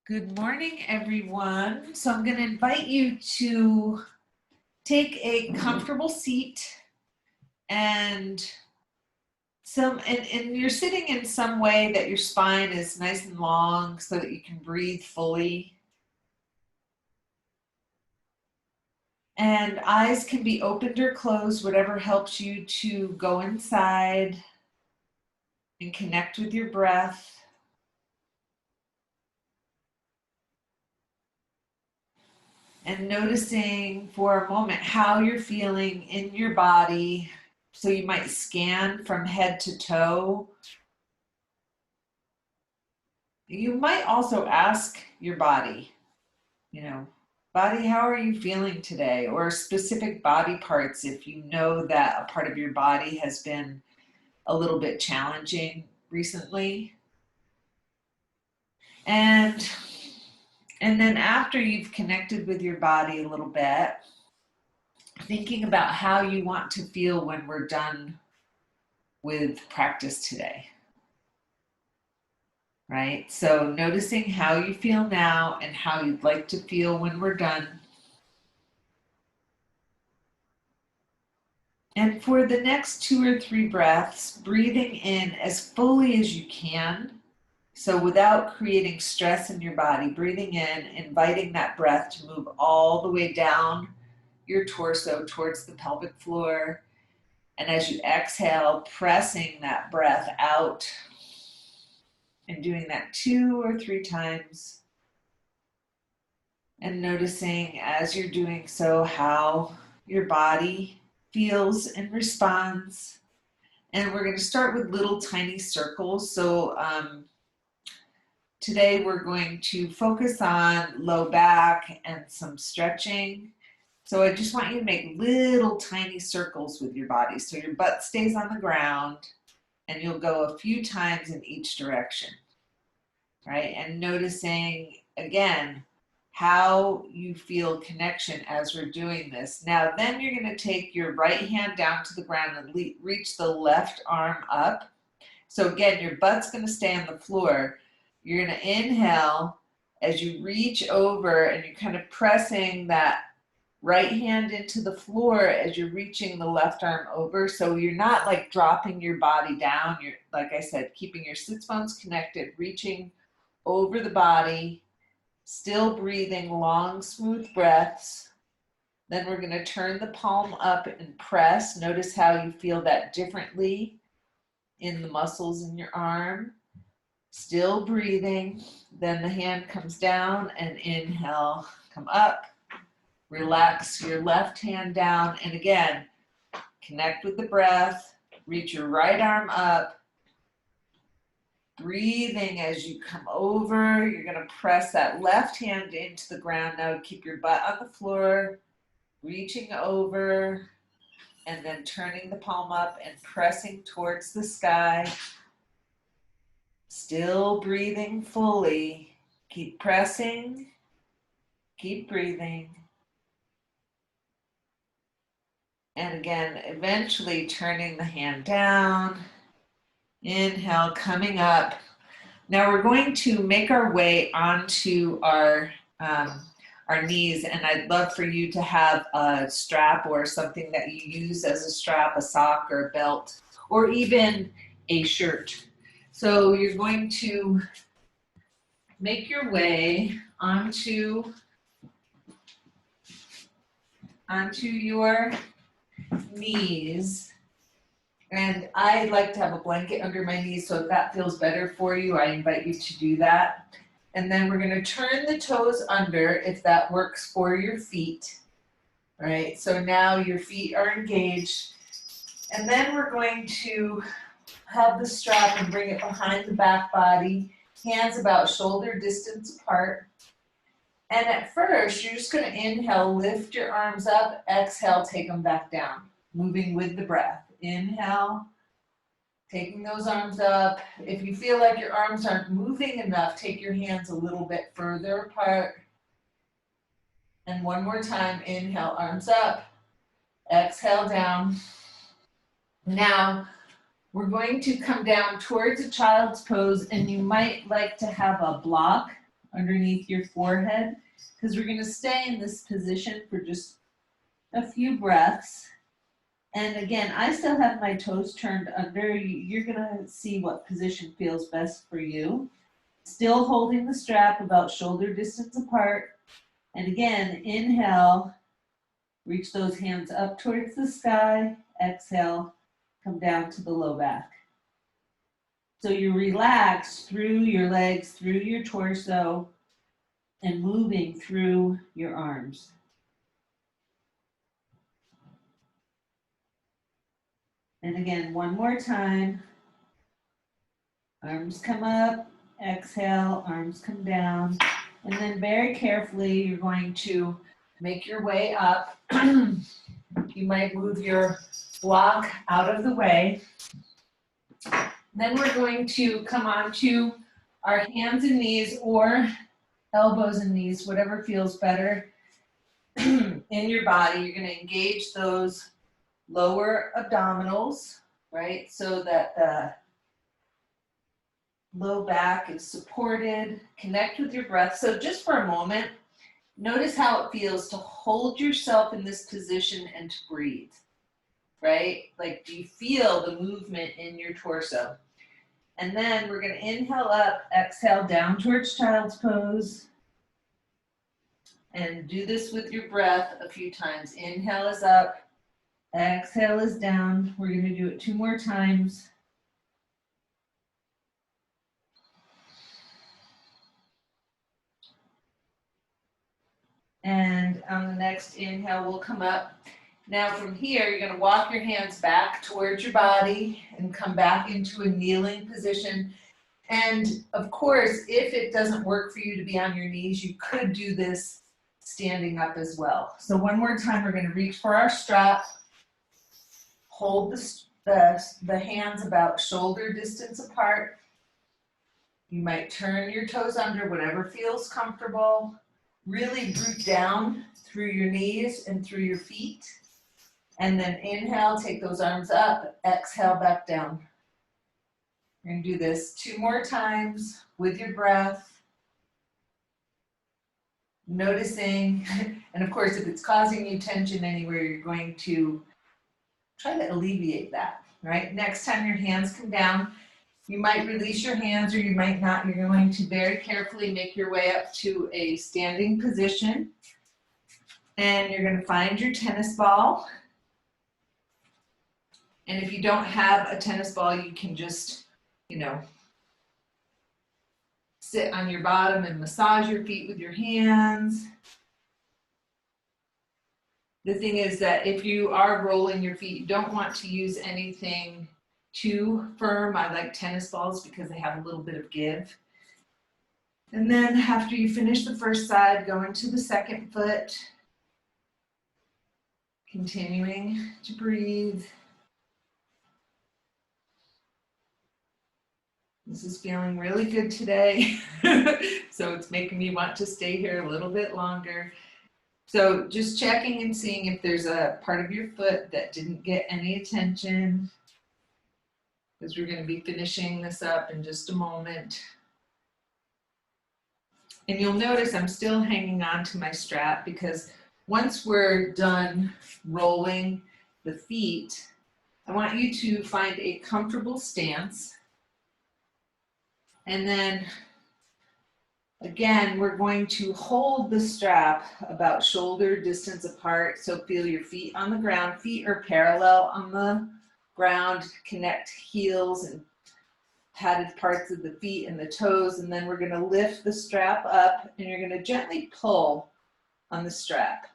Good morning, everyone. So I'm going to invite you to take a comfortable seat and and you're sitting in some way that your spine is nice and long so that you can breathe fully. And eyes can be opened or closed, whatever helps you to go inside and connect with your breath. And noticing for a moment how you're feeling in your body. So you might scan from head to toe. You might also ask your body, body, how are you feeling today? Or specific body parts if you know that a part of your body has been a little bit challenging recently. And then after you've connected with your body a little bit, thinking about how you want to feel when we're done with practice today. Right? So noticing how you feel now and how you'd like to feel when we're done. And for the next 2 or 3 breaths, breathing in as fully as you can. So without creating stress in your body, breathing in, inviting that breath to move all the way down your torso towards the pelvic floor. And as you exhale, pressing that breath out and doing that 2 or 3 times. And noticing as you're doing so how your body feels and responds. And we're going to start with little tiny circles. So today we're going to focus on low back and some stretching. So I just want you to make little tiny circles with your body. So your butt stays on the ground and you'll go a few times in each direction, right? And noticing, again, how you feel connection as we're doing this. Now, then you're going to take your right hand down to the ground and reach the left arm up. So again, your butt's going to stay on the floor. You're going to inhale as you reach over and you're kind of pressing that right hand into the floor as you're reaching the left arm over. So you're not like dropping your body down. You're, like I said, keeping your sits bones connected, reaching over the body, still breathing long, smooth breaths. Then we're going to turn the palm up and press. Notice how you feel that differently in the muscles in your arm. Still breathing. Then the hand comes down and inhale, come up. Relax your left hand down. And again, connect with the breath. Reach your right arm up. Breathing as you come over, you're going to press that left hand into the ground. Now keep your butt on the floor, reaching over, and then turning the palm up and pressing towards the sky. Still breathing fully. Keep pressing, keep breathing. And again, eventually turning the hand down. Inhale, coming up. Now we're going to make our way onto our knees, and I'd love for you to have a strap or something that you use as a strap, a sock or a belt, or even a shirt. So you're going to make your way onto your knees. And I like to have a blanket under my knees, so if that feels better for you, I invite you to do that. And then we're going to turn the toes under if that works for your feet. All right, so now your feet are engaged. And then we're going to have the strap and bring it behind the back body, hands about shoulder distance apart. And at first, you're just going to inhale, lift your arms up, exhale, take them back down, moving with the breath. Inhale, taking those arms up. If you feel like your arms aren't moving enough, take your hands a little bit further apart. And one more time, inhale, arms up, exhale down. Now, we're going to come down towards a child's pose, and you might like to have a block underneath your forehead, because we're going to stay in this position for just a few breaths. And again, I still have my toes turned under. You're going to see what position feels best for you. Still holding the strap about shoulder distance apart. And again, inhale, reach those hands up towards the sky. Exhale, come down to the low back. So you relax through your legs, through your torso, and moving through your arms. And again, one more time. Arms come up, exhale, arms come down. And then very carefully, you're going to make your way up. You might move your block out of the way. Then we're going to come onto our hands and knees, or elbows and knees, whatever feels better in your body. You're going to engage those lower abdominals, right? So that the low back is supported. Connect with your breath. So just for a moment, notice how it feels to hold yourself in this position and to breathe, right? Like, do you feel the movement in your torso? And then we're going to inhale up, exhale down towards child's pose. And do this with your breath a few times. Inhale is up, exhale is down. We're going to do it 2 more times. And on the next inhale, we'll come up. Now from here, you're going to walk your hands back towards your body and come back into a kneeling position. And of course, if it doesn't work for you to be on your knees, you could do this standing up as well. So one more time, we're going to reach for our strap. Hold the hands about shoulder distance apart. You might turn your toes under, whatever feels comfortable. Really root down through your knees and through your feet. And then inhale, take those arms up, exhale back down. We're going to do this 2 more times with your breath. Noticing, and of course, if it's causing you tension anywhere, you're going to try to alleviate that, right? Next time your hands come down, you might release your hands or you might not. You're going to very carefully make your way up to a standing position. And you're going to find your tennis ball. And if you don't have a tennis ball, you can just, sit on your bottom and massage your feet with your hands. The thing is that if you are rolling your feet, you don't want to use anything too firm. I like tennis balls because they have a little bit of give. And then after you finish the first side, go into the second foot. Continuing to breathe. This is feeling really good today. So it's making me want to stay here a little bit longer. So just checking and seeing if there's a part of your foot that didn't get any attention, because we're going to be finishing this up in just a moment. And you'll notice I'm still hanging on to my strap, because once we're done rolling the feet, I want you to find a comfortable stance. And then again, we're going to hold the strap about shoulder distance apart. So feel your feet on the ground. Feet are parallel on the ground. Connect heels and padded parts of the feet and the toes. And then we're going to lift the strap up and you're going to gently pull on the strap.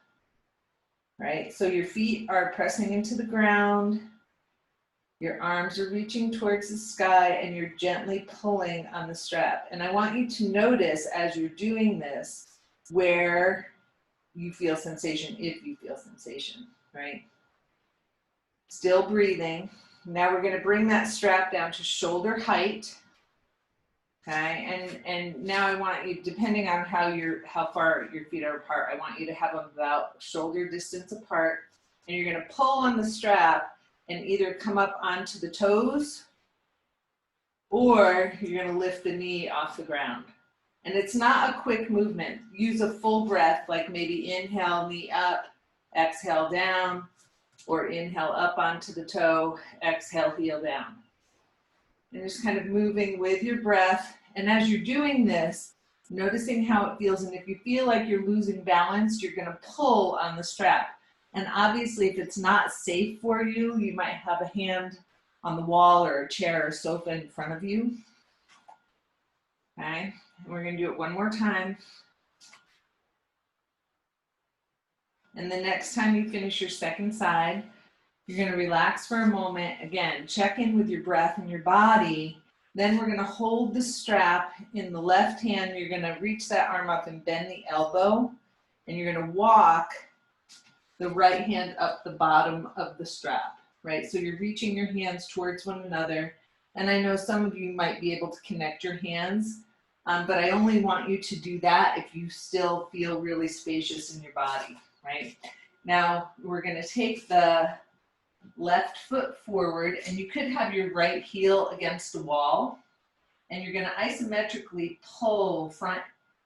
Right? So your feet are pressing into the ground. Your arms are reaching towards the sky and you're gently pulling on the strap. And I want you to notice as you're doing this where you feel sensation, if you feel sensation, right? Still breathing. Now we're going to bring that strap down to shoulder height. Okay, and now I want you, depending on how far your feet are apart, I want you to have them about shoulder distance apart. And you're going to pull on the strap and either come up onto the toes or you're going to lift the knee off the ground. And it's not a quick movement. Use a full breath, like maybe inhale, knee up, exhale down, or inhale up onto the toe, exhale, heel down. And just kind of moving with your breath. And as you're doing this, noticing how it feels. And if you feel like you're losing balance, you're going to pull on the strap. And obviously, if it's not safe for you, you might have a hand on the wall or a chair or sofa in front of you. Okay, and we're going to do it one more time. And the next time you finish your second side, you're going to relax for a moment. Again, check in with your breath and your body. Then we're going to hold the strap in the left hand. You're going to reach that arm up and bend the elbow. And you're going to walk the right hand up the bottom of the strap, right? So you're reaching your hands towards one another. And I know some of you might be able to connect your hands, but I only want you to do that if you still feel really spacious in your body, right? Now we're going to take the left foot forward, and you could have your right heel against the wall, and you're going to isometrically pull front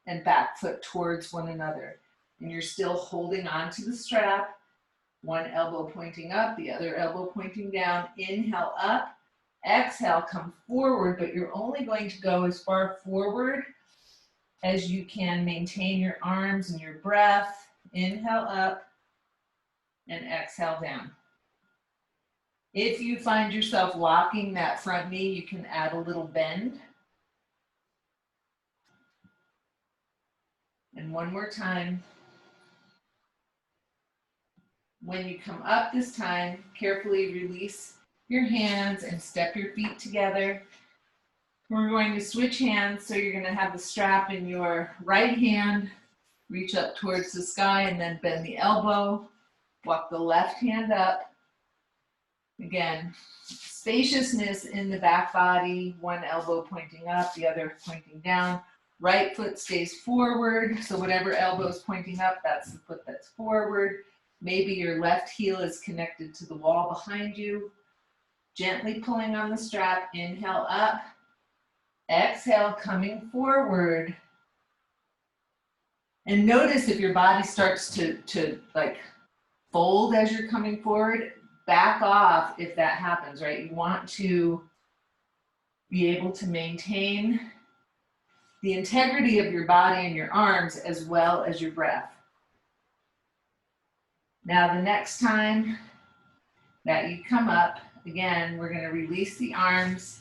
and back foot towards one another. And you're still holding on to the strap, one elbow pointing up, the other elbow pointing down. Inhale up, exhale, come forward, but you're only going to go as far forward as you can maintain your arms and your breath. Inhale up and exhale down. If you find yourself locking that front knee, you can add a little bend. And one more time. When you come up this time, carefully release your hands and step your feet together. We're going to switch hands, so you're going to have the strap in your right hand, reach up towards the sky, and then bend the elbow. Walk the left hand up. Again, spaciousness in the back body, one elbow pointing up, the other pointing down. Right foot stays forward, so whatever elbow is pointing up, that's the foot that's forward. Maybe your left heel is connected to the wall behind you. Gently pulling on the strap, inhale up. Exhale, coming forward. And notice if your body starts to like fold as you're coming forward, back off if that happens, right? You want to be able to maintain the integrity of your body and your arms as well as your breath. Now the next time that you come up, again, we're going to release the arms,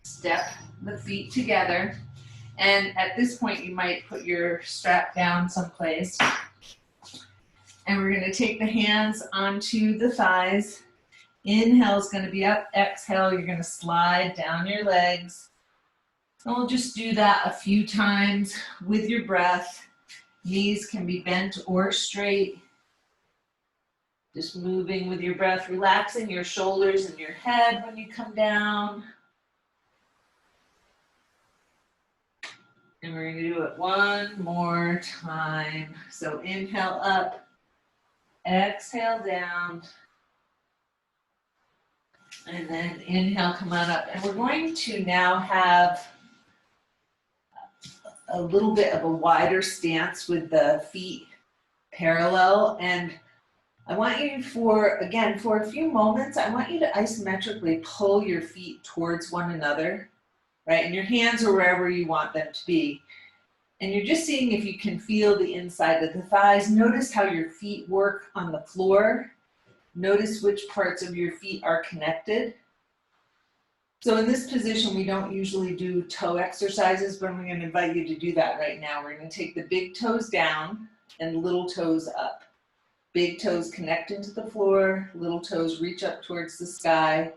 step the feet together, and at this point you might put your strap down someplace. And we're going to take the hands onto the thighs. Inhale is going to be up, exhale, you're going to slide down your legs. And we'll just do that a few times with your breath. Knees can be bent or straight. Just moving with your breath, relaxing your shoulders and your head when you come down. And we're going to do it one more time. So inhale up, exhale down, and then inhale, come on up. And we're going to now have a little bit of a wider stance with the feet parallel. And I want you for a few moments, I want you to isometrically pull your feet towards one another, right? And your hands are wherever you want them to be. And you're just seeing if you can feel the inside of the thighs. Notice how your feet work on the floor. Notice which parts of your feet are connected. So in this position, we don't usually do toe exercises, but I'm going to invite you to do that right now. We're going to take the big toes down and little toes up. Big toes connect into the floor, little toes reach up towards the sky.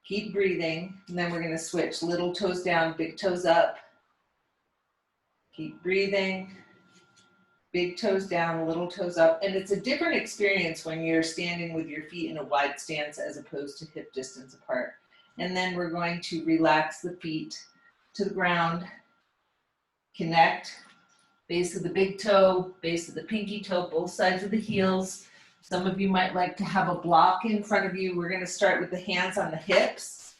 Keep breathing, and then we're going to switch. Little toes down, big toes up. Keep breathing. Big toes down, little toes up. And it's a different experience when you're standing with your feet in a wide stance as opposed to hip distance apart. And then we're going to relax the feet to the ground. Connect. Base of the big toe, base of the pinky toe, both sides of the heels. Some of you might like to have a block in front of you. We're going to start with the hands on the hips,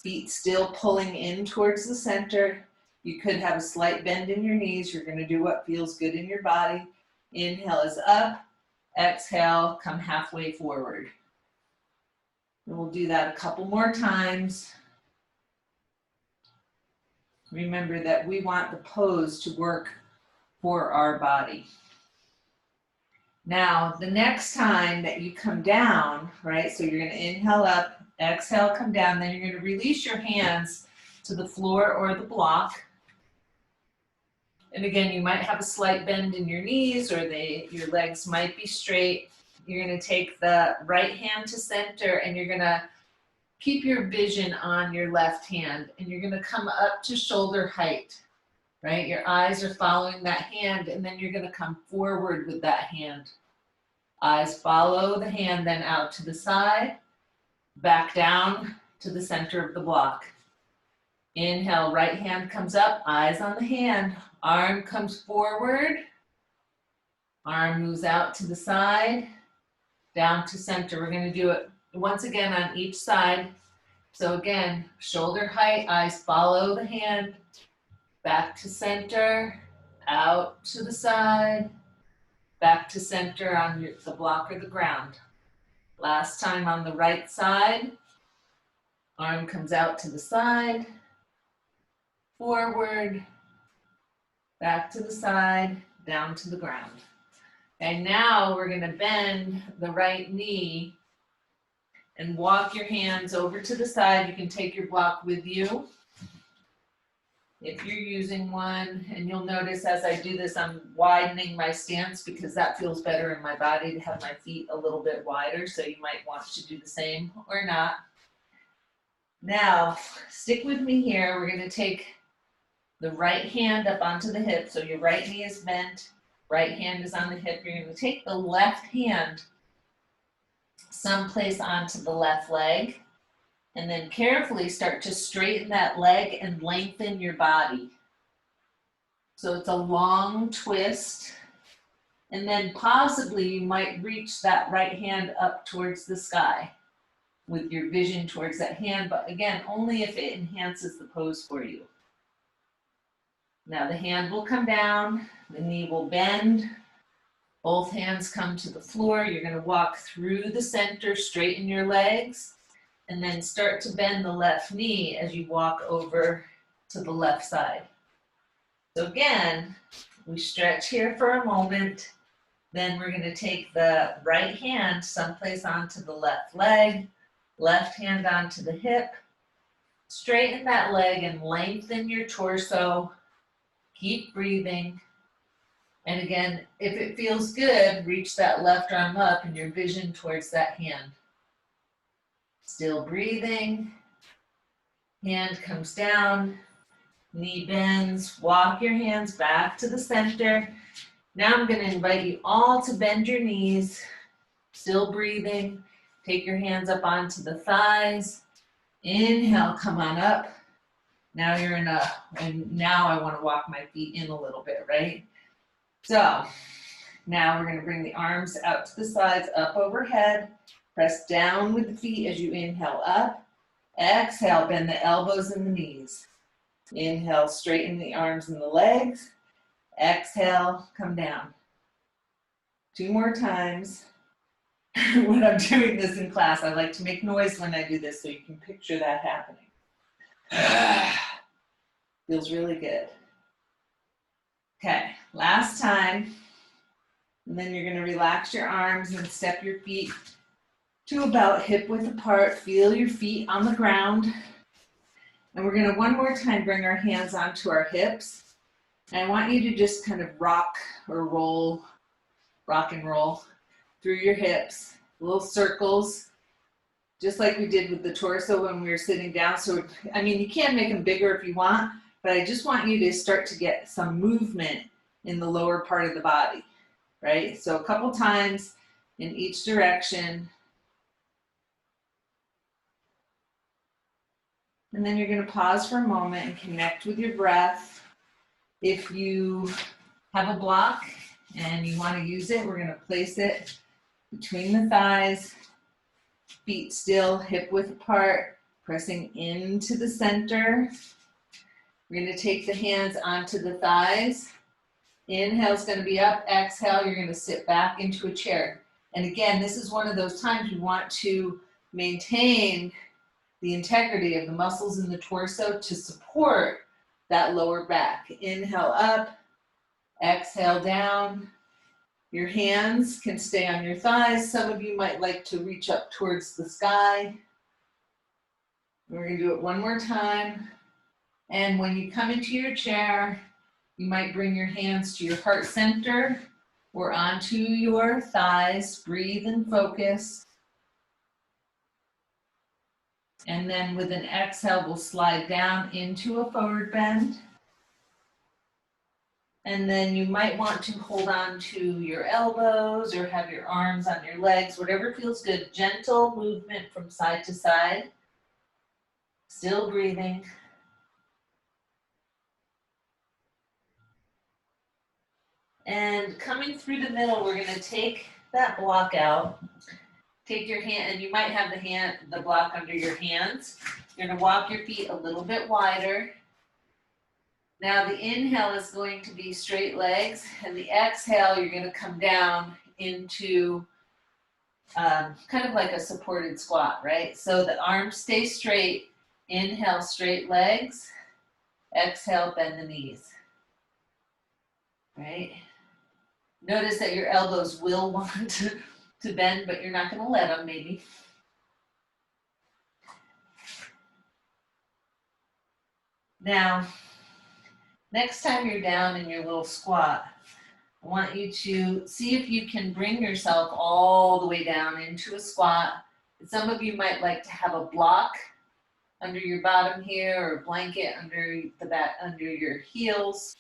feet still pulling in towards the center. You could have a slight bend in your knees. You're gonna do what feels good in your body. Inhale is up, exhale, come halfway forward. And we'll do that a couple more times. Remember that we want the pose to work for our body. Now, the next time that you come down, right, so you're going to inhale up, exhale, come down, then you're going to release your hands to the floor or the block. And again, you might have a slight bend in your knees or your legs might be straight. You're going to take the right hand to center and you're going to keep your vision on your left hand and you're going to come up to shoulder height, right? Your eyes are following that hand and then you're going to come forward with that hand. Eyes follow the hand, then out to the side, back down to the center of the block. Inhale, right hand comes up, eyes on the hand, arm comes forward, arm moves out to the side, down to center. We're going to do it once again on each side. So again, shoulder height, eyes follow the hand, back to center, out to the side, back to center on the block or the ground. Last time on the right side, arm comes out to the side, forward, back to the side, down to the ground. And now we're going to bend the right knee and walk your hands over to the side. You can take your block with you if you're using one, and you'll notice as I do this, I'm widening my stance because that feels better in my body to have my feet a little bit wider, so you might want to do the same or not. Now, stick with me here. We're going to take the right hand up onto the hip, so your right knee is bent, right hand is on the hip. You're going to take the left hand someplace onto the left leg, and then carefully start to straighten that leg and lengthen your body. So it's a long twist, and then possibly you might reach that right hand up towards the sky with your vision towards that hand, but again, only if it enhances the pose for you. Now the hand will come down, the knee will bend, both hands come to the floor. You're going to walk through the center, straighten your legs, and then start to bend the left knee as you walk over to the left side. So again, we stretch here for a moment, then we're going to take the right hand someplace onto the left leg, left hand onto the hip, straighten that leg and lengthen your torso, keep breathing. And again, if it feels good, reach that left arm up and your vision towards that hand. Still breathing, hand comes down, knee bends, walk your hands back to the center. Now I'm going to invite you all to bend your knees, still breathing. Take your hands up onto the thighs. Inhale, come on up. Now you're and now I want to walk my feet in a little bit, right? So now we're going to bring the arms out to the sides, up overhead. Press down with the feet as you inhale up. Exhale, bend the elbows and the knees. Inhale, straighten the arms and the legs. Exhale, come down. 2 more times. When I'm doing this in class, I like to make noise when I do this so you can picture that happening. Feels really good. Okay, last time. And then you're going to relax your arms and step your feet to about hip width apart. Feel your feet on the ground. And we're going to one more time bring our hands onto our hips. And I want you to just kind of rock and roll through your hips, little circles, just like we did with the torso when we were sitting down. So, I mean, you can make them bigger if you want, but I just want you to start to get some movement in the lower part of the body, right? So a couple times in each direction. And then you're going to pause for a moment and connect with your breath. If you have a block and you want to use it, we're going to place it between the thighs, feet still, hip width apart, pressing into the center. We're going to take the hands onto the thighs. Inhale's going to be up. Exhale, you're going to sit back into a chair. And again, this is one of those times you want to maintain the integrity of the muscles in the torso to support that lower back. Inhale up, exhale down. Your hands can stay on your thighs. Some of you might like to reach up towards the sky. We're going to do it one more time. And when you come into your chair, you might bring your hands to your heart center or onto your thighs. Breathe and focus. And then with an exhale, we'll slide down into a forward bend. And then you might want to hold on to your elbows or have your arms on your legs, whatever feels good. Gentle movement from side to side. Still breathing. And coming through the middle, we're going to take that block out. Take your hand, and you might have the block under your hands. You're going to walk your feet a little bit wider. Now the inhale is going to be straight legs, and the exhale, you're going to come down into kind of like a supported squat, right? So the arms stay straight. Inhale, straight legs. Exhale, bend the knees. Right? Notice that your elbows will want to bend, but you're not going to let them, maybe. Now, next time you're down in your little squat, I want you to see if you can bring yourself all the way down into a squat. Some of you might like to have a block under your bottom here or a blanket under the back, under your heels.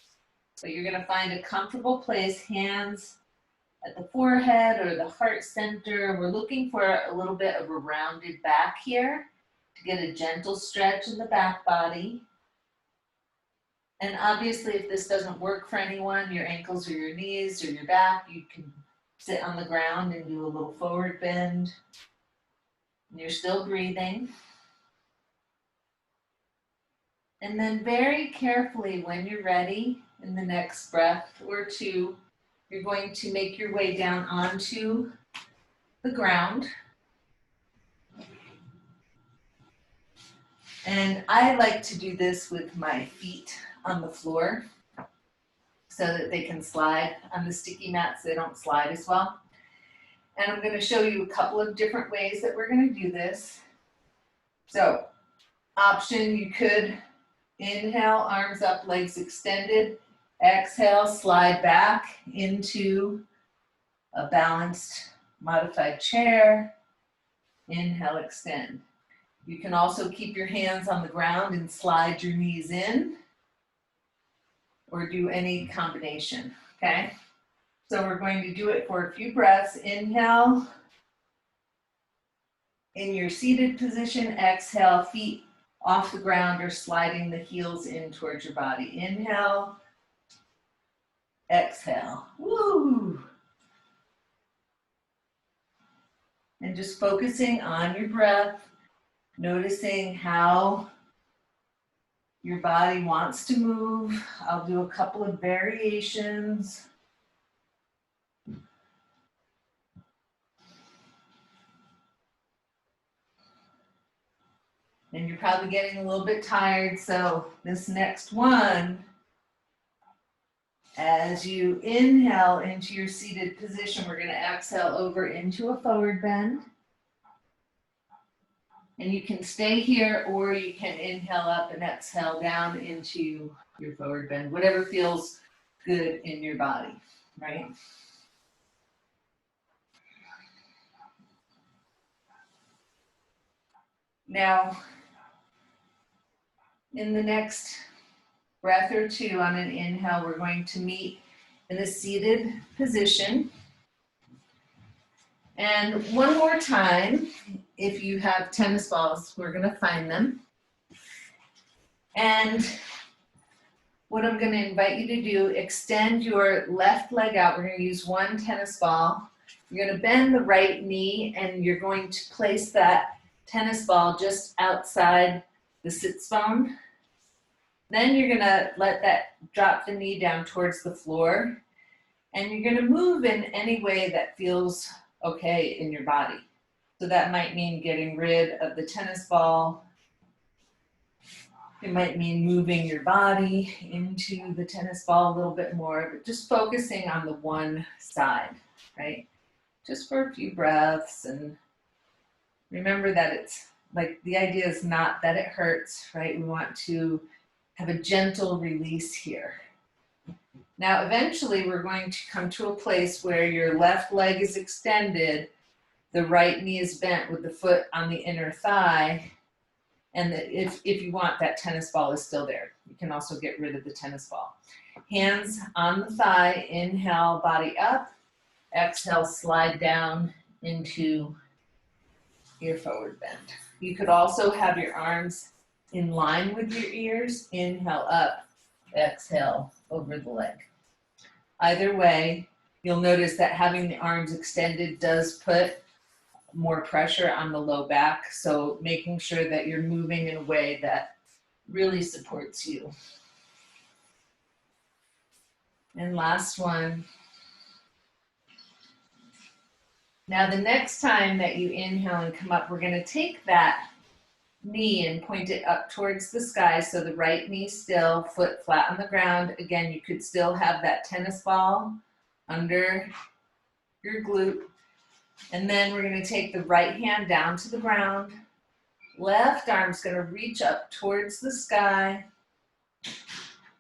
But you're going to find a comfortable place, hands at the forehead or the heart center. We're looking for a little bit of a rounded back here to get a gentle stretch in the back body. And obviously, if this doesn't work for anyone, your ankles or your knees or your back, you can sit on the ground and do a little forward bend. And you're still breathing. And then very carefully, when you're ready, in the next breath or two, you're going to make your way down onto the ground. And I like to do this with my feet on the floor so that they can slide. On the sticky mats, they don't slide as well. And I'm going to show you a couple of different ways that we're going to do this. So, option, you could inhale, arms up, legs extended. Exhale, slide back into a balanced modified chair. Inhale, extend. You can also keep your hands on the ground and slide your knees in, or do any combination, okay? So we're going to do it for a few breaths. Inhale, in your seated position. Exhale, feet off the ground or sliding the heels in towards your body. Inhale, exhale. Woo! And just focusing on your breath, noticing how your body wants to move. I'll do a couple of variations. And you're probably getting a little bit tired, so this next one, as you inhale into your seated position, we're going to exhale over into a forward bend. And you can stay here, or you can inhale up and exhale down into your forward bend, whatever feels good in your body, right? Now, in the next breath or two on an inhale, we're going to meet in a seated position. And one more time, if you have tennis balls, we're going to find them. And what I'm going to invite you to do, extend your left leg out. We're going to use one tennis ball. You're going to bend the right knee, and you're going to place that tennis ball just outside the sits bone. Then you're gonna let that, drop the knee down towards the floor, and you're gonna move in any way that feels okay in your body. So that might mean getting rid of the tennis ball. It might mean moving your body into the tennis ball a little bit more, but just focusing on the one side, right? Just for a few breaths, and remember that it's like, the idea is not that it hurts, right? We want to have a gentle release here. Now, eventually we're going to come to a place where your left leg is extended, the right knee is bent with the foot on the inner thigh, and if you want, that tennis ball is still there. You can also get rid of the tennis ball. Hands on the thigh, inhale, body up, exhale, slide down into your forward bend. You could also have your arms in line with your ears, inhale up, exhale over the leg. Either way, you'll notice that having the arms extended does put more pressure on the low back, so making sure that you're moving in a way that really supports you. And last one. Now the next time that you inhale and come up, we're going to take that knee and point it up towards the sky, so the right knee still, foot flat on the ground. Again, you could still have that tennis ball under your glute. And then we're going to take the right hand down to the ground. Left arm's going to reach up towards the sky.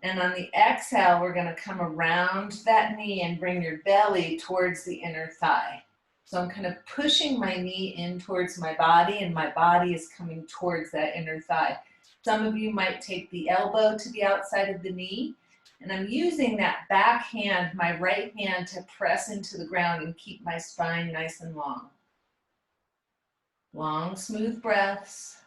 And on the exhale, we're going to come around that knee and bring your belly towards the inner thigh. So I'm kind of pushing my knee in towards my body, and my body is coming towards that inner thigh. Some of you might take the elbow to the outside of the knee, and I'm using that back hand, my right hand, to press into the ground and keep my spine nice and long. Long, smooth breaths.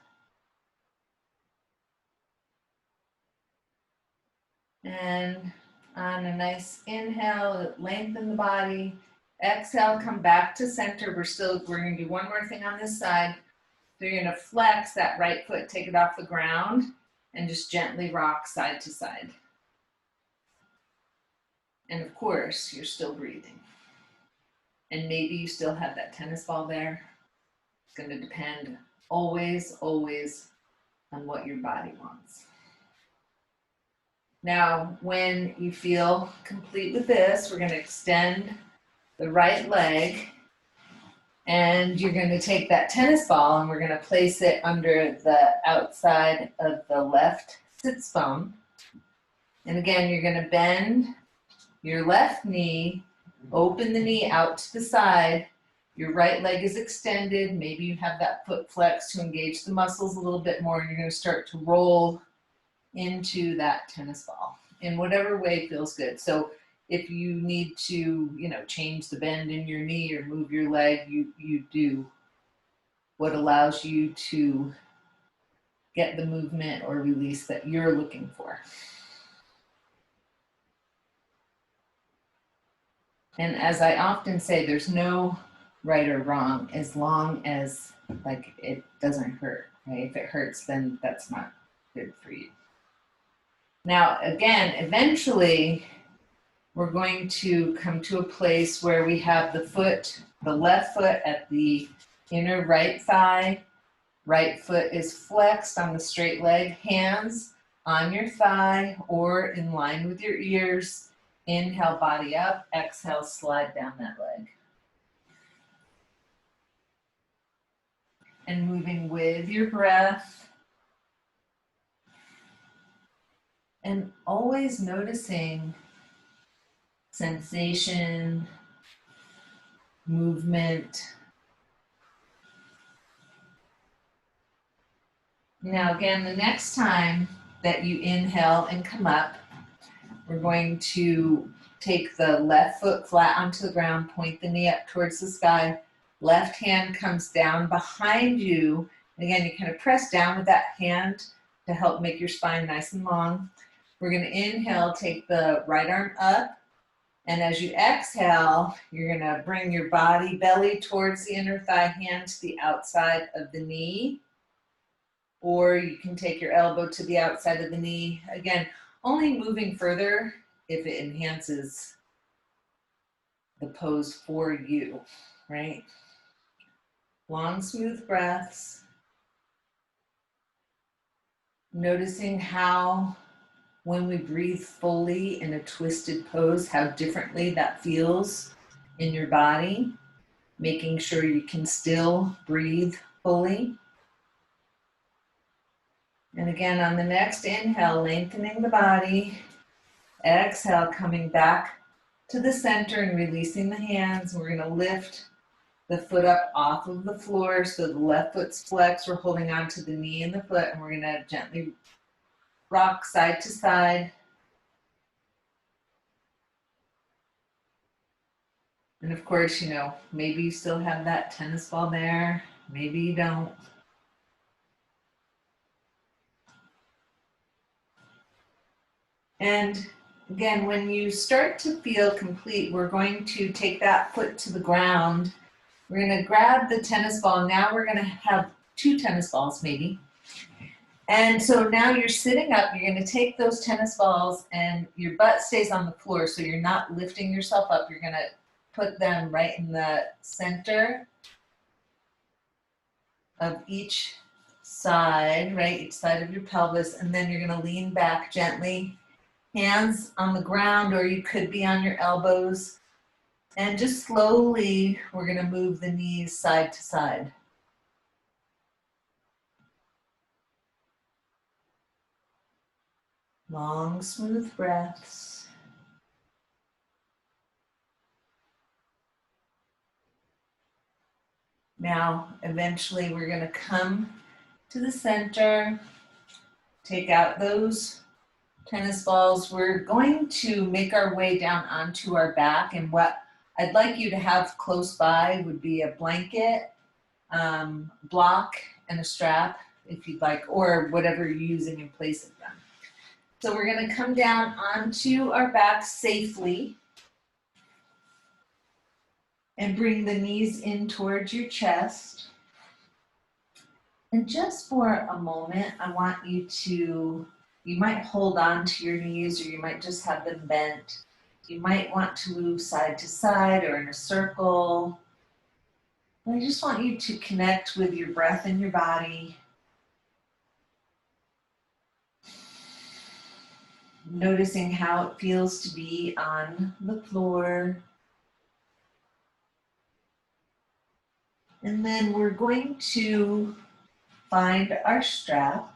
And on a nice inhale, lengthen the body. Exhale, come back to center. We're going to do one more thing on this side. So you're going to flex that right foot, take it off the ground, and just gently rock side to side. And of course, you're still breathing. And maybe you still have that tennis ball there. It's going to depend always, always on what your body wants. Now, when you feel complete with this, we're going to extend the right leg, and you're going to take that tennis ball and we're going to place it under the outside of the left sits bone. And again, you're going to bend your left knee, open the knee out to the side. Your right leg is extended. Maybe you have that foot flex to engage the muscles a little bit more, and you're going to start to roll into that tennis ball in whatever way feels good. So if you need to, change the bend in your knee or move your leg, you do what allows you to get the movement or release that you're looking for. And as I often say, there's no right or wrong as long as it doesn't hurt, right? If it hurts, then that's not good for you. Now, again, eventually, we're going to come to a place where we have the left foot at the inner right thigh. Right foot is flexed on the straight leg. Hands on your thigh or in line with your ears. Inhale, body up. Exhale, slide down that leg. And moving with your breath. And always noticing sensation, movement. Now again, the next time that you inhale and come up, we're going to take the left foot flat onto the ground, point the knee up towards the sky. Left hand comes down behind you. And again, you kind of press down with that hand to help make your spine nice and long. We're going to inhale, take the right arm up. And as you exhale, you're going to bring your belly towards the inner thigh, hand to the outside of the knee. or you can take your elbow to the outside of the knee. Again, only moving further if it enhances the pose for you, right? Long, smooth breaths. Noticing how, when we breathe fully in a twisted pose, how differently that feels in your body. Making sure you can still breathe fully. And again, on the next inhale, lengthening the body. Exhale, coming back to the center and releasing the hands. We're going to lift the foot up off of the floor so the left foot's flexed. We're holding on to the knee and the foot, and we're going to gently rock side to side. And of course, you know, maybe you still have that tennis ball there, maybe you don't. And again, when you start to feel complete, we're going to take that foot to the ground. We're going to grab the tennis ball. Now we're going to have 2 tennis balls maybe. And so now you're sitting up, you're going to take those tennis balls and your butt stays on the floor, so you're not lifting yourself up. You're going to put them right in the center of each side, right? Each side of your pelvis, and then you're going to lean back gently, hands on the ground, or you could be on your elbows. And just slowly, we're going to move the knees side to side. Long, smooth breaths. Now, eventually, we're going to come to the center, take out those tennis balls. We're going to make our way down onto our back, and what I'd like you to have close by would be a blanket, block, and a strap, if you'd like, or whatever you're using in place of them. So we're going to come down onto our back safely and bring the knees in towards your chest. And just for a moment, I want you to, you might hold on to your knees, or you might just have them bent. You might want to move side to side or in a circle. I just want you to connect with your breath in your body. Noticing how it feels to be on the floor. And then we're going to find our strap.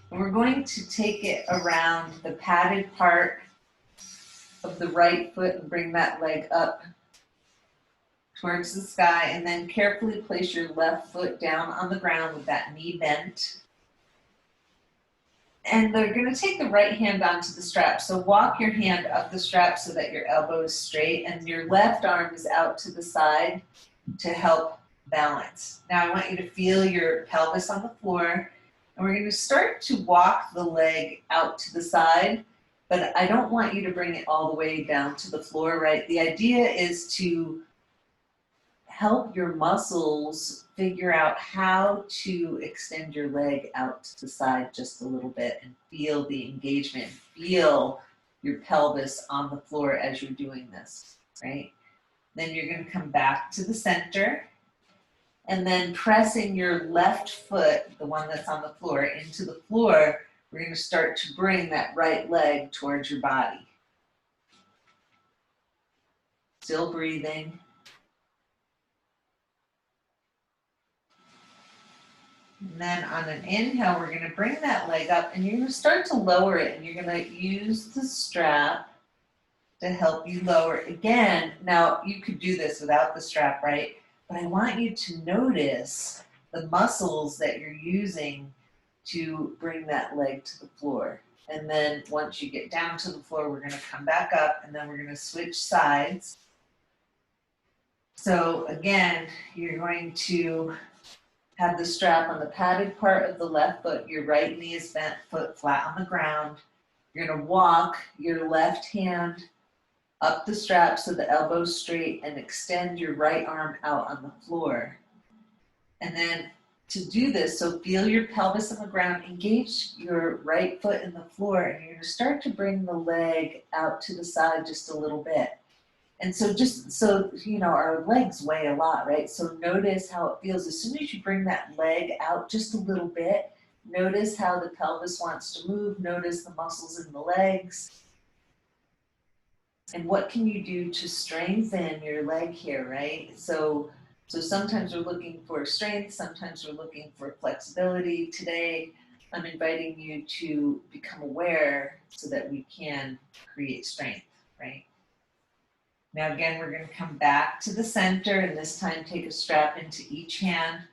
And we're going to take it around the padded part of the right foot and bring that leg up towards the sky, and then carefully place your left foot down on the ground with that knee bent. And they're going to take the right hand onto the strap. So walk your hand up the strap so that your elbow is straight and your left arm is out to the side to help balance. Now I want you to feel your pelvis on the floor, and we're going to start to walk the leg out to the side, but I don't want you to bring it all the way down to the floor, right? The idea is to help your muscles figure out how to extend your leg out to the side just a little bit and feel the engagement, feel your pelvis on the floor as you're doing this, right? Then you're going to come back to the center, and then pressing your left foot, the one that's on the floor, into the floor, we're going to start to bring that right leg towards your body. Still breathing. And then on an inhale, we're going to bring that leg up, and you're going to start to lower it, and you're going to use the strap to help you lower it. Again, now you could do this without the strap, right? But I want you to notice the muscles that you're using to bring that leg to the floor. And then once you get down to the floor, we're going to come back up, and then we're going to switch sides. So again, you're going to have the strap on the padded part of the left foot, your right knee is bent, foot flat on the ground. You're going to walk your left hand up the strap so the elbow's straight, and extend your right arm out on the floor. And then to do this, so feel your pelvis on the ground, engage your right foot in the floor, and you're going to start to bring the leg out to the side just a little bit. And so just so, you know, our legs weigh a lot, right? So notice how it feels. As soon as you bring that leg out just a little bit, notice how the pelvis wants to move. Notice the muscles in the legs. And what can you do to strengthen your leg here, right? So sometimes we're looking for strength, sometimes we're looking for flexibility. Today, I'm inviting you to become aware so that we can create strength, right? Now again, we're going to come back to the center, and this time take a strap into each hand,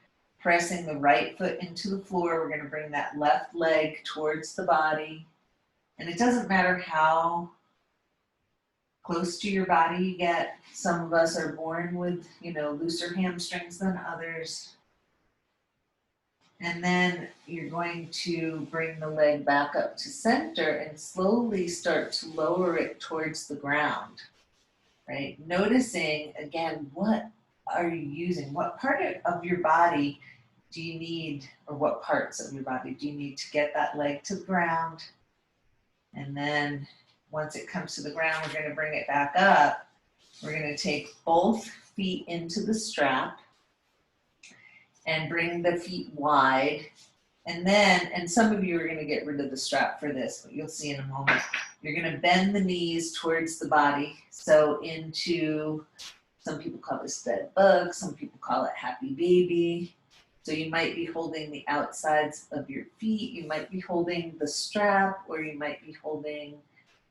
pressing the right foot into the floor. We're going to bring that left leg towards the body. And it doesn't matter how close to your body you get. Some of us are born with, you know, looser hamstrings than others. And then you're going to bring the leg back up to center and slowly start to lower it towards the ground. Right? Noticing, again, what are you using? What part of your body do you need, or what parts of your body do you need to get that leg to the ground? And then once it comes to the ground, we're going to bring it back up. We're going to take both feet into the strap and bring the feet wide. And then, and some of you are going to get rid of the strap for this, but you'll see in a moment. You're going to bend the knees towards the body. So into, some people call this dead bug, some people call it happy baby. So you might be holding the outsides of your feet, you might be holding the strap, or you might be holding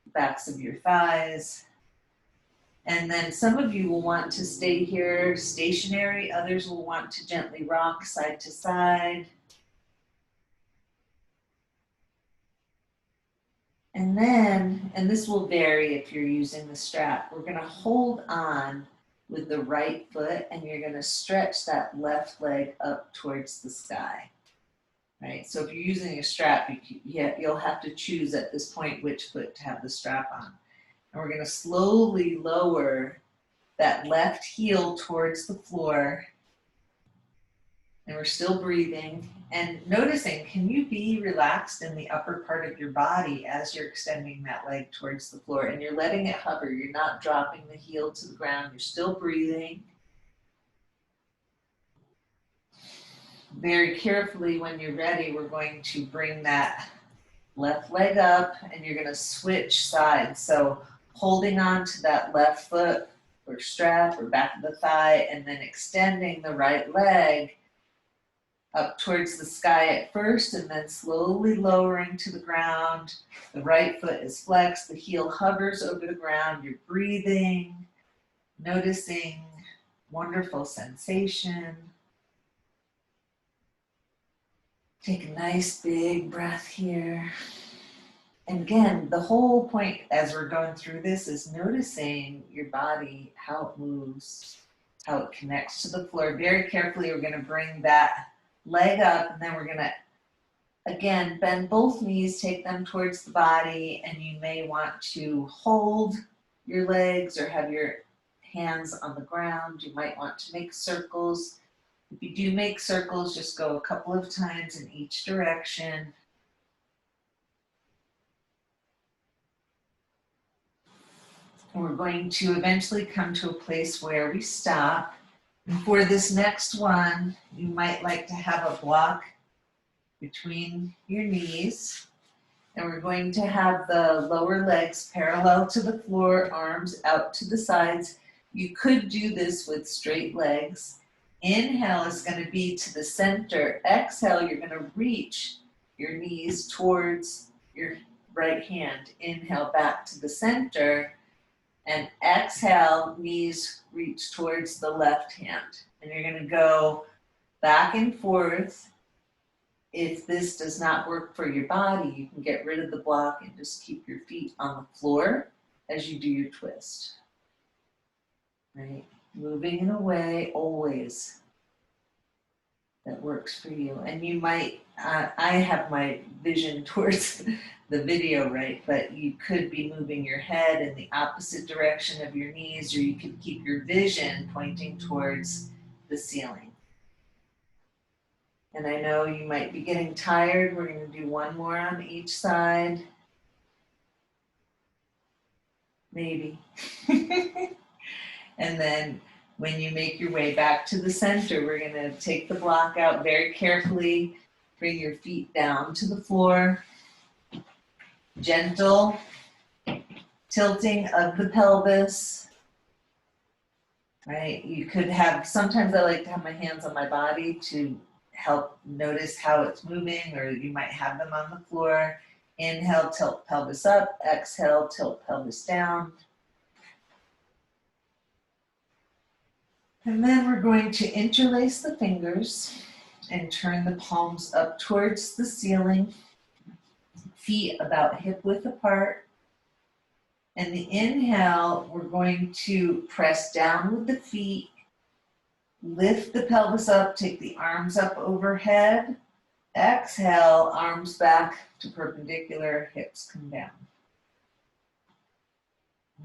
the backs of your thighs. And then some of you will want to stay here stationary, others will want to gently rock side to side. And then, and this will vary if you're using the strap, we're going to hold on with the right foot, and you're going to stretch that left leg up towards the sky. Right? So if you're using a strap, you'll have to choose at this point which foot to have the strap on. And we're going to slowly lower that left heel towards the floor. And we're still breathing and noticing, can you be relaxed in the upper part of your body as you're extending that leg towards the floor, and you're letting it hover. You're not dropping the heel to the ground. You're still breathing. Very carefully, when you're ready, we're going to bring that left leg up, and you're going to switch sides. So holding on to that left foot or strap or back of the thigh, and then extending the right leg up towards the sky at first, and then slowly lowering to the ground. The right foot is flexed, the heel hovers over the ground. You're breathing, noticing wonderful sensation. Take a nice big breath here. And again, the whole point as we're going through this is noticing your body, how it moves, how it connects to the floor. Very carefully, we're going to bring that leg up, and then we're going to, again, bend both knees, take them towards the body, and you may want to hold your legs or have your hands on the ground. You might want to make circles. If you do make circles, just go a couple of times in each direction. And we're going to eventually come to a place where we stop. And for this next one, you might like to have a block between your knees. And we're going to have the lower legs parallel to the floor, arms out to the sides. You could do this with straight legs. Inhale is going to be to the center. Exhale, you're going to reach your knees towards your right hand. Inhale back to the center. And exhale, knees reach towards the left hand. And you're going to go back and forth. If this does not work for your body, you can get rid of the block and just keep your feet on the floor as you do your twist. Right? Moving in a way always that works for you. And you might, I have my vision towards the video, right? But you could be moving your head in the opposite direction of your knees, or you could keep your vision pointing towards the ceiling. And I know you might be getting tired. We're going to do one more on each side. Maybe. And then when you make your way back to the center, we're going to take the block out very carefully. Bring your feet down to the floor. Gentle tilting of the pelvis. Right? You could have, sometimes I like to have my hands on my body to help notice how it's moving, or you might have them on the floor. Inhale, tilt pelvis up. Exhale, tilt pelvis down. And then we're going to interlace the fingers and turn the palms up towards the ceiling. Feet about hip width apart. And the inhale, we're going to press down with the feet. Lift the pelvis up, take the arms up overhead. Exhale, arms back to perpendicular, hips come down.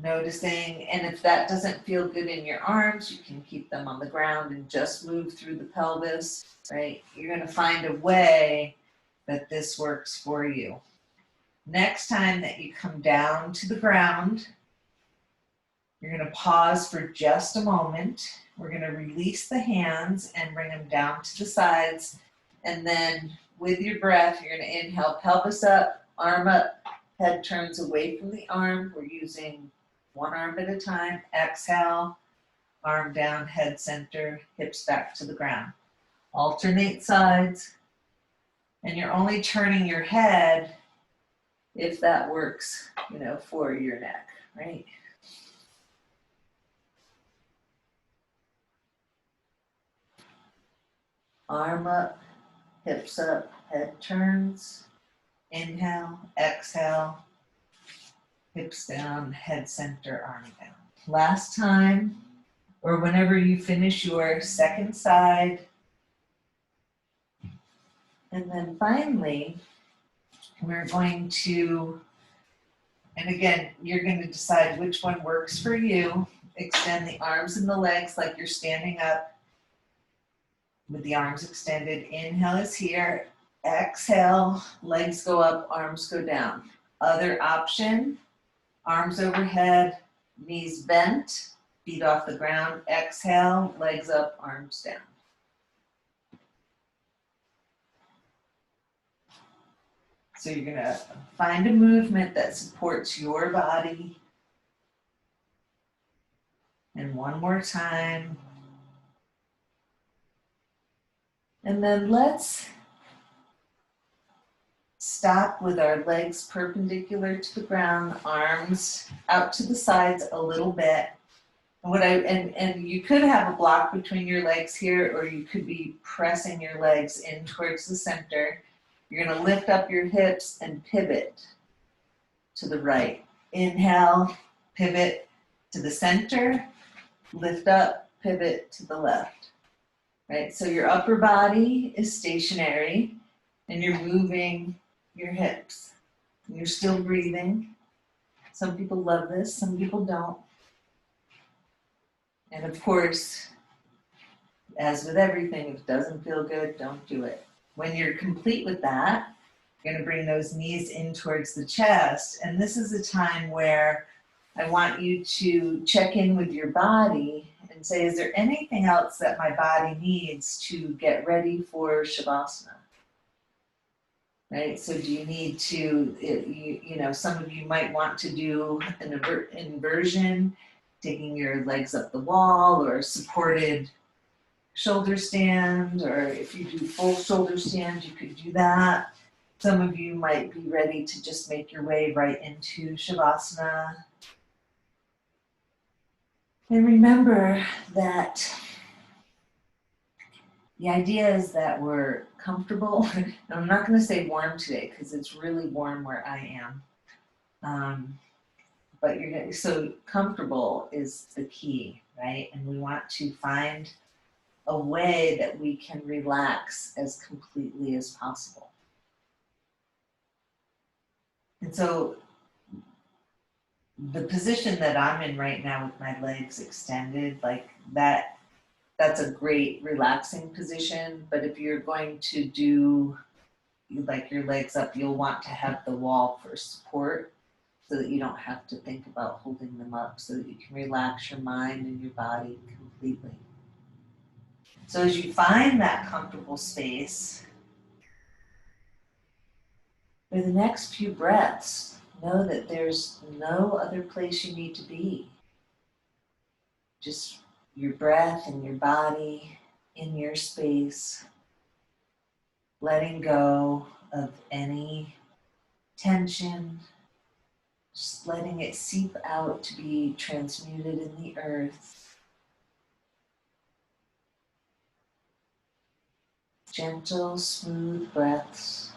Noticing, and if that doesn't feel good in your arms, you can keep them on the ground and just move through the pelvis, right? You're going to find a way that this works for you. Next time that you come down to the ground, you're going to pause for just a moment. We're going to release the hands and bring them down to the sides. And then with your breath, you're going to inhale, pelvis up, arm up, head turns away from the arm. We're using one arm at a time. Exhale, arm down, head center, hips back to the ground. Alternate sides. And you're only turning your head if that works, for your neck, right? Arm up, hips up, head turns. Inhale, exhale, hips down, head center, arm down. Last time, or whenever you finish your second side. And then finally, we're going to, and again, you're going to decide which one works for you. Extend the arms and the legs like you're standing up with the arms extended. Inhale is here. Exhale, legs go up, arms go down. Other option, arms overhead, knees bent, feet off the ground. Exhale, legs up, arms down. So you're going to find a movement that supports your body. And one more time. And then let's stop with our legs perpendicular to the ground, arms out to the sides a little bit. And you could have a block between your legs here, or you could be pressing your legs in towards the center. You're going to lift up your hips and pivot to the right. Inhale, pivot to the center, lift up, pivot to the left. Right? So your upper body is stationary and you're moving your hips. And you're still breathing. Some people love this, some people don't. And of course, as with everything, if it doesn't feel good, don't do it. When you're complete with that, you're going to bring those knees in towards the chest. And this is a time where I want you to check in with your body and say, is there anything else that my body needs to get ready for Shavasana? Right? So do you need to, some of you might want to do an inversion, taking your legs up the wall, or supported shoulder stand, or if you do full shoulder stand, you could do that. Some of you might be ready to just make your way right into Shavasana. And remember that the idea is that we're comfortable. And I'm not going to say warm today because it's really warm where I am. But so comfortable is the key, right? And we want to find a way that we can relax as completely as possible. And so the position that I'm in right now with my legs extended, like that That's a great relaxing position. But if you're going to do like your legs up, you'll want to have the wall for support so that you don't have to think about holding them up, so that you can relax your mind and your body completely. So as you find that comfortable space, for the next few breaths, know that there's no other place you need to be. Just your breath and your body in your space, letting go of any tension, just letting it seep out to be transmuted in the earth. Gentle, smooth breaths.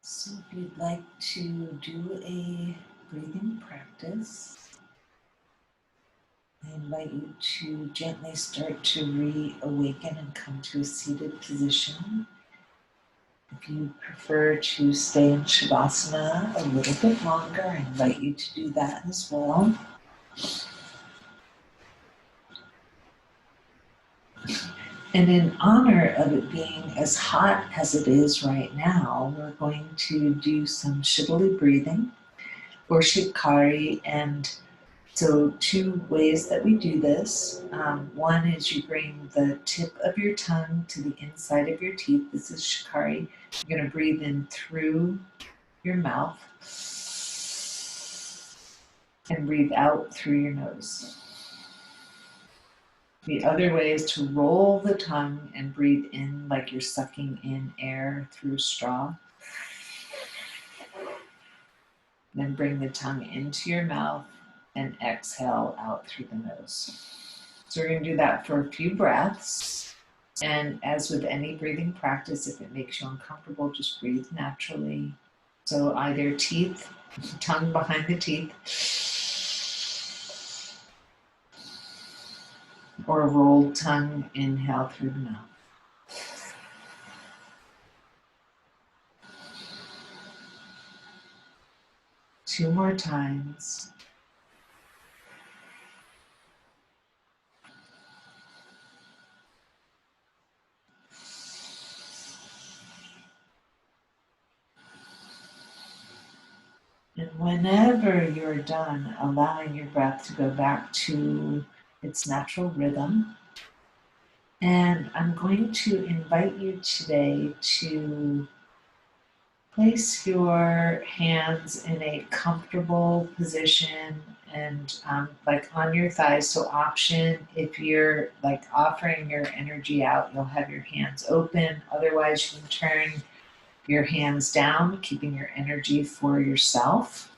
So if you'd like to do a breathing practice, I invite you to gently start to reawaken and come to a seated position. If you prefer to stay in Shavasana a little bit longer, I invite you to do that as well. And in honor of it being as hot as it is right now, we're going to do some Shivali breathing or Shikari. And so, two ways that we do this. One is you bring the tip of your tongue to the inside of your teeth. This is Shikari. You're going to breathe in through your mouth and breathe out through your nose. The other way is to roll the tongue and breathe in like you're sucking in air through a straw. Then bring the tongue into your mouth and exhale out through the nose. So we're going to do that for a few breaths. And as with any breathing practice, if it makes you uncomfortable, just breathe naturally. So either teeth, tongue behind the teeth, or rolled tongue, inhale through the mouth. Two more times. And whenever you're done, allowing your breath to go back to its natural rhythm. And I'm going to invite you today to place your hands in a comfortable position and like on your thighs. So option, if you're like offering your energy out, you'll have your hands open. Otherwise, you can turn your hands down, keeping your energy for yourself.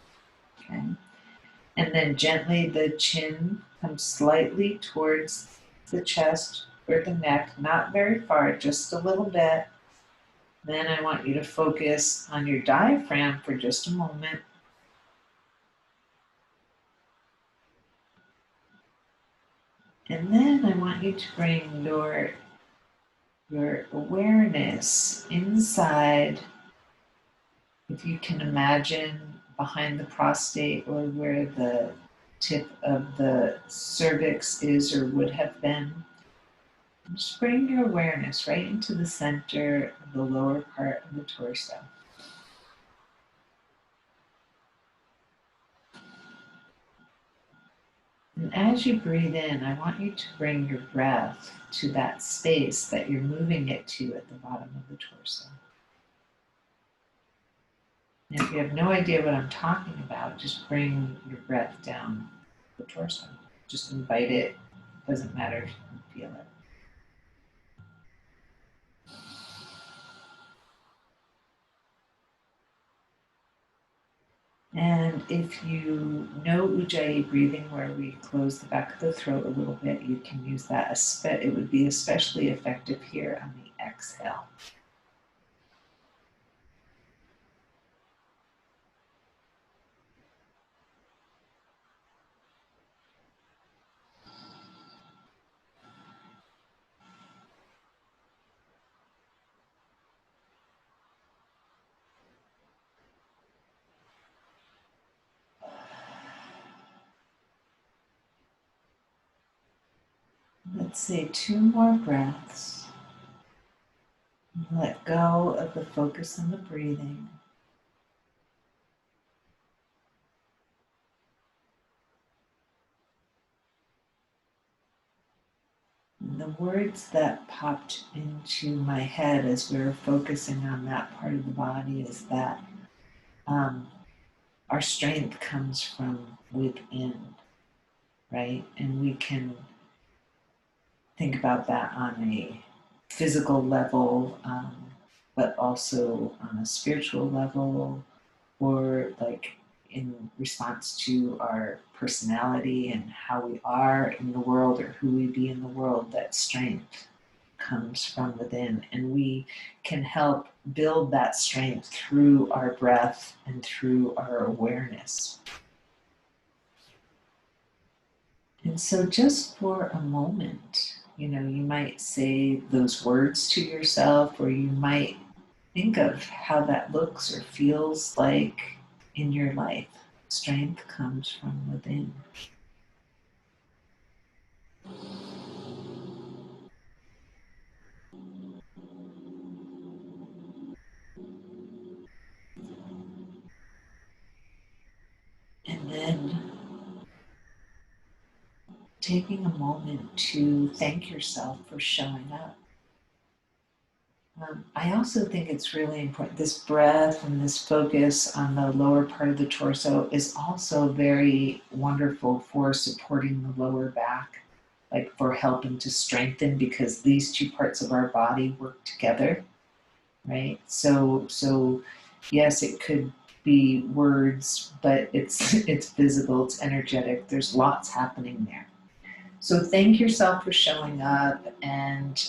Okay. And then gently the chin comes slightly towards the chest or the neck, not very far, just a little bit. Then I want you to focus on your diaphragm for just a moment. And then I want you to bring your awareness inside, if you can imagine, behind the prostate or where the tip of the cervix is or would have been. Just bring your awareness right into the center of the lower part of the torso. And as you breathe in, I want you to bring your breath to that space that you're moving it to at the bottom of the torso. And if you have no idea what I'm talking about, just bring your breath down the torso. Just invite it. It doesn't matter if you can feel it. And if you know Ujjayi breathing, where we close the back of the throat a little bit, you can use that. It would be especially effective here on the exhale. Let's say two more breaths. Let go of the focus on the breathing. The words that popped into my head as we were focusing on that part of the body is that um, our strength comes from within, right? And we can think about that on a physical level, but also on a spiritual level, or like in response to our personality and how we are in the world or who we be in the world, that strength comes from within. And we can help build that strength through our breath and through our awareness. And so, just for a moment, you might say those words to yourself, or you might think of how that looks or feels like in your life. Strength comes from within. And then taking a moment to thank yourself for showing up. I also think it's really important. This breath and this focus on the lower part of the torso is also very wonderful for supporting the lower back, like for helping to strengthen, because these two parts of our body work together, right? So yes, it could be words, but it's visible, it's energetic. There's lots happening there. So thank yourself for showing up, and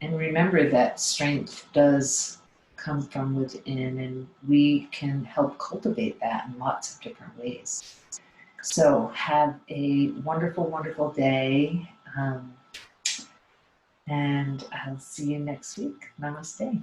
remember that strength does come from within, and we can help cultivate that in lots of different ways. So have a wonderful, wonderful day, and I'll see you next week. Namaste.